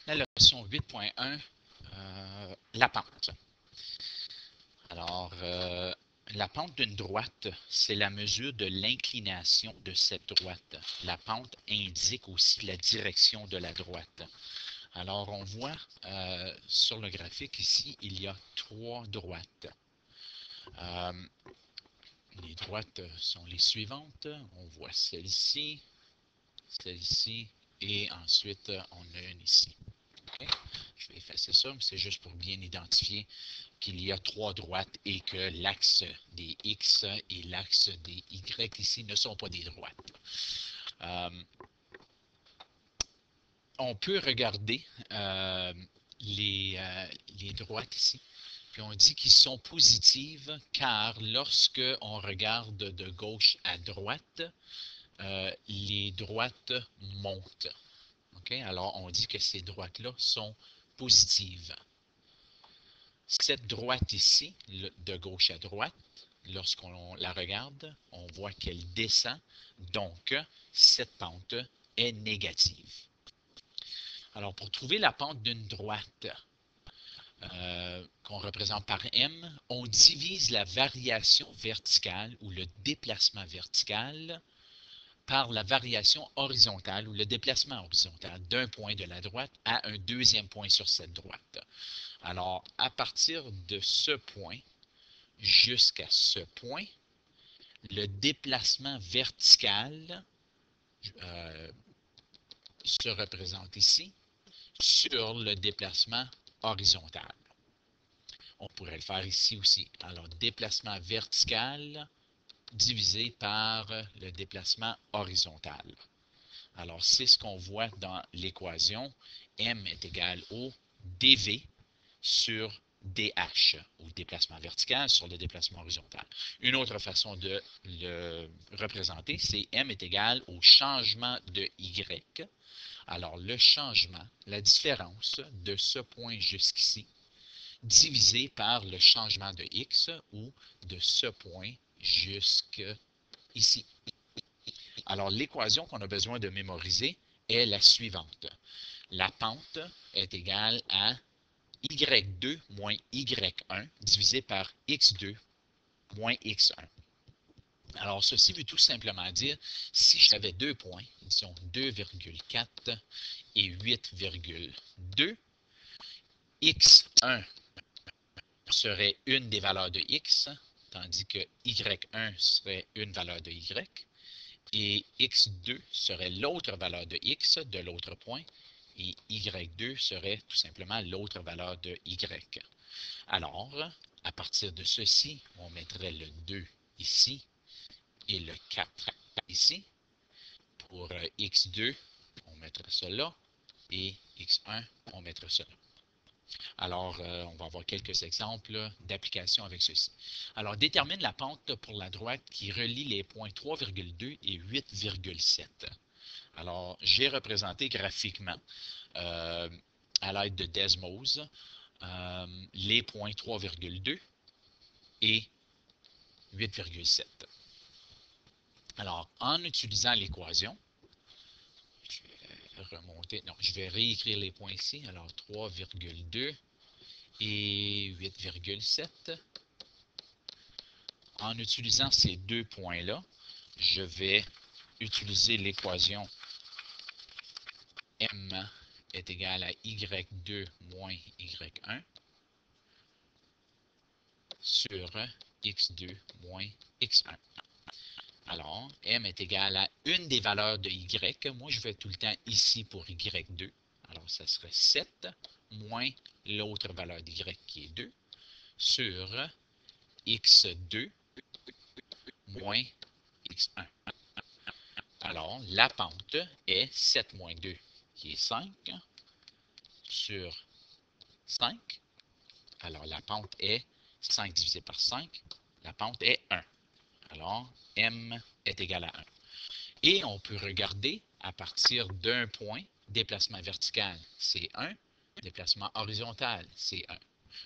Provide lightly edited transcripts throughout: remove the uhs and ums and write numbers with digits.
La leçon 8.1, la pente. Alors, la pente d'une droite, c'est la mesure de l'inclination de cette droite. La pente indique aussi la direction de la droite. Alors, on voit sur le graphique ici, il y a 3 droites. Les droites sont les suivantes. On voit celle-ci, et ensuite, on a une ici. Okay? Je vais effacer ça, mais c'est juste pour bien identifier qu'il y a 3 droites et que l'axe des X et l'axe des Y ici ne sont pas des droites. On peut regarder les droites ici, puis on dit qu'ils sont positives car lorsque on regarde de gauche à droite, les droites montent. Okay? Alors, on dit que ces droites-là sont positives. Cette droite ici, de gauche à droite, lorsqu'on la regarde, on voit qu'elle descend. Donc, cette pente est négative. Alors, pour trouver la pente d'une droite qu'on représente par M, on divise la variation verticale ou le déplacement vertical par la variation horizontale ou le déplacement horizontal d'un point de la droite à un deuxième point sur cette droite. Alors, à partir de ce point jusqu'à ce point, le déplacement vertical se représente ici sur le déplacement horizontal. On pourrait le faire ici aussi. Alors, déplacement vertical divisé par le déplacement horizontal. Alors, c'est ce qu'on voit dans l'équation. M est égal au dV sur dH, ou déplacement vertical sur le déplacement horizontal. Une autre façon de le représenter, c'est M est égal au changement de Y. Alors, le changement, la différence de ce point jusqu'ici, divisé par le changement de X, ou de ce point jusqu'ici. Alors, l'équation qu'on a besoin de mémoriser est la suivante. La pente est égale à y2 moins y1 divisé par x2 moins x1. Alors, ceci veut tout simplement dire, si j'avais 2 points, disons 2,4 et 8,2, x1 serait une des valeurs de x, tandis que y1 serait une valeur de y, et x2 serait l'autre valeur de x de l'autre point, et y2 serait tout simplement l'autre valeur de y. Alors, à partir de ceci, on mettrait le 2 ici et le 4 ici. Pour x2, on mettrait ça là, et x1, on mettrait ça là. Alors, on va avoir quelques exemples d'application avec ceci. Alors, détermine la pente pour la droite qui relie les points 3,2 et 8,7. Alors, j'ai représenté graphiquement, à l'aide de Desmos, les points 3,2 et 8,7. Alors, en utilisant l'équation, je vais remonter, non, je vais réécrire les points ici. Alors, 3,2 et 8,7. En utilisant ces deux points-là, je vais utiliser l'équation M est égal à Y2 moins Y1 sur X2 moins X1. Alors, M est égal à une des valeurs de Y. Moi, je vais tout le temps ici pour Y2. Alors, ça serait 7 moins l'autre valeur d'Y qui est 2 sur X2 moins X1. Alors, la pente est 7 moins 2 qui est 5 sur 5. Alors, la pente est 5 divisé par 5. La pente est 1. Alors, M est égal à 1. Et on peut regarder à partir d'un point, déplacement vertical, c'est 1, déplacement horizontal, c'est 1.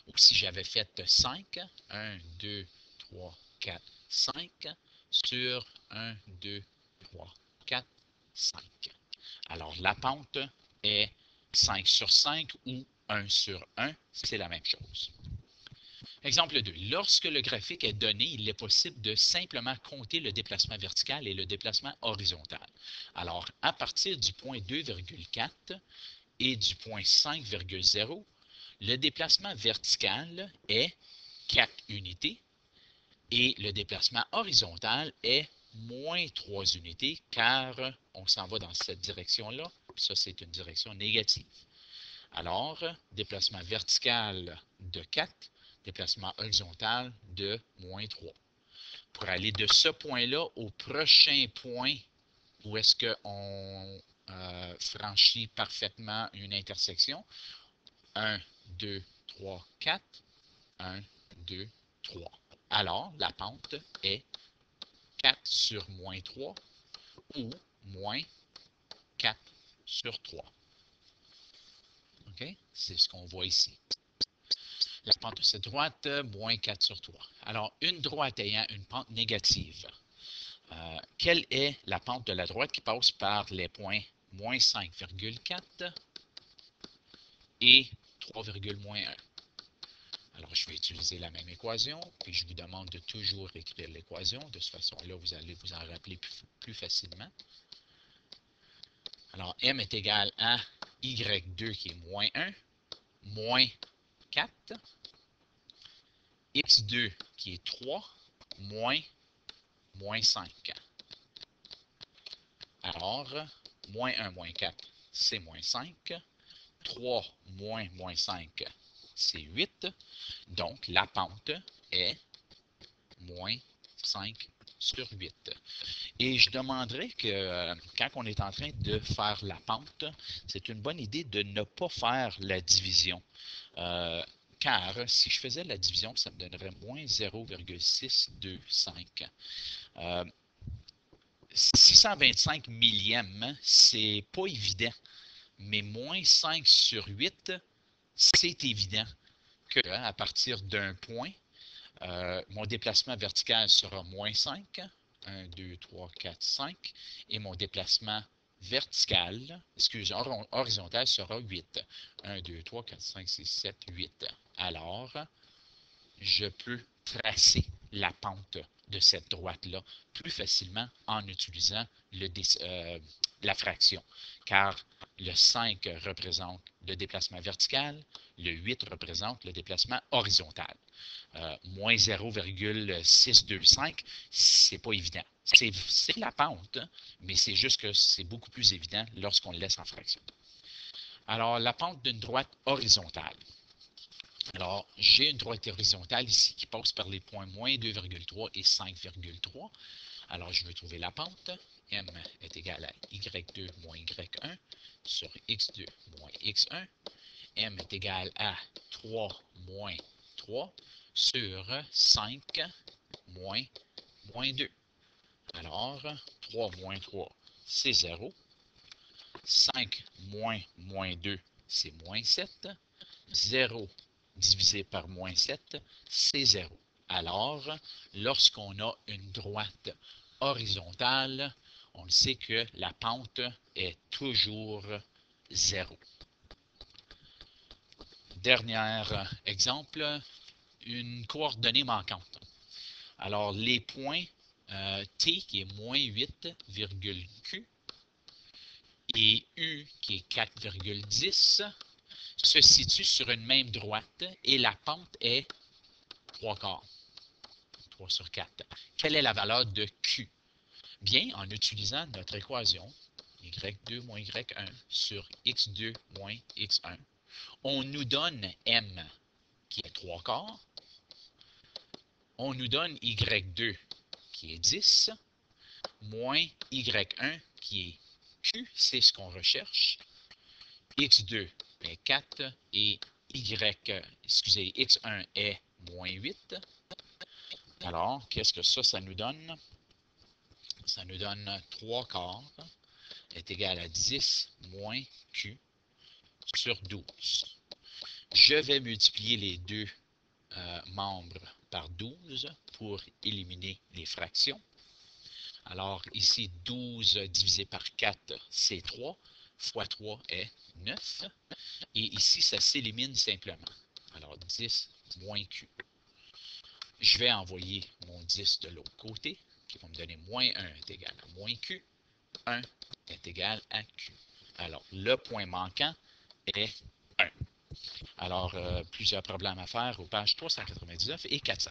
Ou si j'avais fait 5, 1, 2, 3, 4, 5, sur 1, 2, 3, 4, 5. Alors, la pente est 5 sur 5 ou 1 sur 1, c'est la même chose. Exemple 2. Lorsque le graphique est donné, il est possible de simplement compter le déplacement vertical et le déplacement horizontal. Alors, à partir du point 2,4 et du point 5,0, le déplacement vertical est 4 unités et le déplacement horizontal est moins 3 unités car on s'en va dans cette direction-là. Ça, c'est une direction négative. Alors, déplacement vertical de 4, déplacement horizontal de moins 3. Pour aller de ce point-là au prochain point où est-ce qu'on franchit parfaitement une intersection, 1, 2, 3, 4, 1, 2, 3. Alors, la pente est 4 sur moins 3 ou moins 4 sur 3. OK? C'est ce qu'on voit ici. La pente de cette droite, moins 4 sur 3. Alors, une droite ayant une pente négative, quelle est la pente de la droite qui passe par les points moins 5,4 et 3,1? Alors, je vais utiliser la même équation, puis je vous demande de toujours écrire l'équation. De cette façon-là, vous allez vous en rappeler plus facilement. Alors, m est égal à y2 qui est moins 1, moins 4, x2 qui est 3, moins 5. Alors, moins 1 moins 4, c'est moins 5. 3 moins 5, c'est 8. Donc, la pente est moins 5 sur 8. Et je demanderais que quand on est en train de faire la pente, c'est une bonne idée de ne pas faire la division. Car si je faisais la division, ça me donnerait moins 0,625. 625 millièmes, c'est pas évident, mais moins 5 sur 8, c'est évident qu'à partir d'un point, mon déplacement vertical sera moins 5, 1, 2, 3, 4, 5, et mon déplacement horizontal sera 8. 1, 2, 3, 4, 5, 6, 7, 8. Alors, je peux tracer la pente de cette droite-là plus facilement en utilisant la fraction, car le 5 représente le déplacement vertical, le 8 représente le déplacement horizontal. Moins 0,625, c'est pas évident. C'est la pente, hein, mais c'est juste que c'est beaucoup plus évident lorsqu'on le laisse en fraction. Alors, la pente d'une droite horizontale. Alors, j'ai une droite horizontale ici qui passe par les points moins 2,3 et 5,3. Alors, je veux trouver la pente. M est égal à y2 moins y1 sur x2 moins x1. M est égal à 3 moins 3 sur 5 moins 2. Alors, 3 moins 3, c'est 0. 5 moins 2, c'est moins 7. 0 divisé par moins 7, c'est 0. Alors, lorsqu'on a une droite horizontale, on sait que la pente est toujours 0. Dernier exemple, une coordonnée manquante. Alors, les points T qui est moins 8, Q et U qui est 4,10 se situent sur une même droite et la pente est 3 quarts, 3 sur 4. Quelle est la valeur de Q? Bien, en utilisant notre équation, y2 moins y1 sur x2 moins x1, on nous donne M qui est 3 quarts, on nous donne y2 qui est 10, moins y1 qui est Q, c'est ce qu'on recherche, x2 est 4 et x1 est moins 8. Alors, qu'est-ce que ça nous donne? Ça nous donne 3 quarts est égal à 10 moins Q sur 12. Je vais multiplier les deux membres par 12 pour éliminer les fractions. Alors, ici, 12 divisé par 4, c'est 3. fois 3 est 9. Et ici, ça s'élimine simplement. Alors, 10 moins Q. Je vais envoyer mon 10 de l'autre côté, qui va me donner moins 1 est égal à moins Q. 1 est égal à Q. Alors, le point manquant est 1. Alors, plusieurs problèmes à faire aux pages 399 et 400.